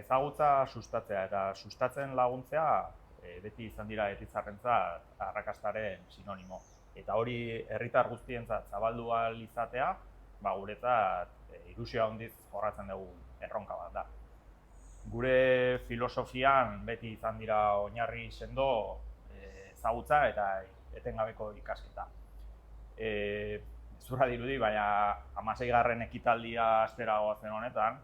ezagutza sustatzea eta sustatzen laguntzea beti izan dira herritarrentzat arrakastaren sinonimo. Eta hori herritar guztientzat zabaldu ahal izatea, guretzat ilusio handiz jorratzen dugu erronka bat da. Gure filosofian beti izan dira oinarri sendo ezagutza eta etengabeko ikasketa. Zurra dirudi, baina 16. ekitaldia astera goazen honetan,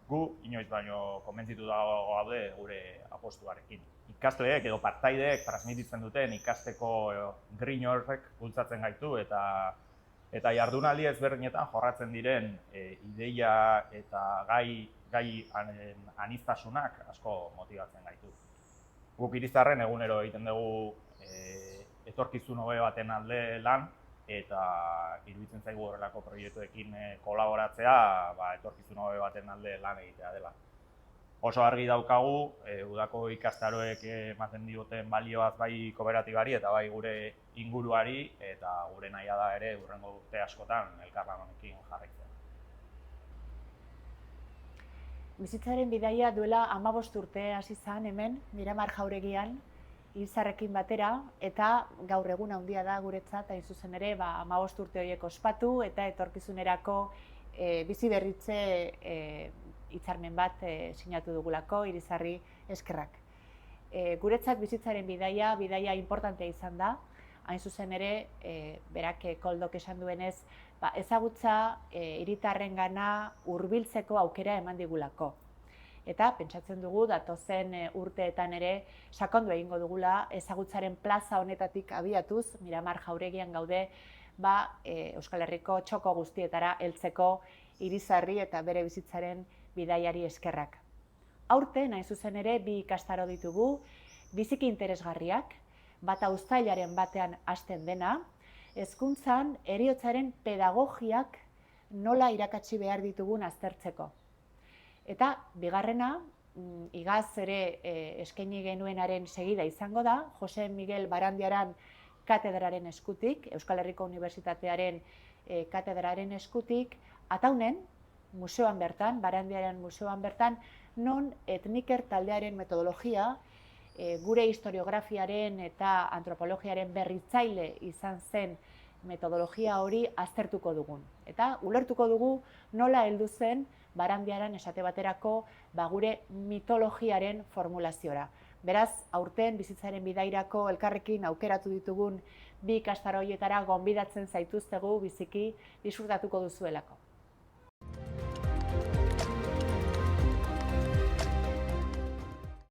gu inoiz baino konbentzitu gaude gure apostuarekin. Ikasleek edo partaideek transmititzen duten ikasteko grin horrek bultzatzen gaitu eta jardunaldi ezberdinetan jorratzen diren ideia eta gai aniztasunak asko motibatzen gaitu. Guk Irizarren egunero egiten dugu etorkizun hobe baten alde lan, eta iruditzen zaigu horrelako proiektuekin kolaboratzea etorkizun hobe baten alde lan egitea dela. Oso argi daukagu, udako ikastaroek ematen dioten balioaz bai kooperatibari eta bai gure inguruari, eta gure nahia da ere hurrengo urte askotan elkarlan honekin jarraitzea. Bizitzaren bidaia duela 15 urte hasi zen hemen, Miramar Jauregian, Irizarrekin batera, eta gaur egun handia da guretzat, hain zuzen ere, 15 urte horiek ospatu eta etorkizunerako bizi berritze hitzarmen bat sinatu dugulako Irizarri eskerrak. Guretzat bizitzaren bidaia importantea izan da, hain zuzen ere, berak Koldok esan duenez, ezagutza hiritarrengana hurbiltzeko aukera eman digulako. Eta pentsatzen dugu datozen urteetan ere sakondu egingo dugula ezagutzaren plaza honetatik abiatuz, Miramar Jauregian gaude, Euskal Herriko txoko guztietara heltzeko Irizarri eta bere bizitzaren bidaiari eskerrak. Aurten, hain zuzen ere, 2 ikastaro ditugu, biziki interesgarriak, bata uztailaren batean hasten dena, hezkuntzan heriotzaren pedagogiak nola irakatsi behar ditugun aztertzeko. Eta bigarrena, igaz ere eskaini genuenaren segida izango da, Jose Miguel Barandiaran katedraren eskutik, Euskal Herriko Unibertsitatearen katedraren eskutik, Ataunen, museoan bertan, Barandiaran museoan bertan, non etniker taldearen metodologia, gure historiografiaren eta antropologiaren berritzaile izan zen metodologia hori aztertuko dugun. Eta ulertuko dugu nola heldu zen Barandiaran esate baterako gure mitologiaren formulaziora. Beraz, aurten bizitzaren bidairako elkarrekin aukeratu ditugun 2 ikastaro horietara gonbidatzen zaituztegu biziki disfrutatuko duzuelako.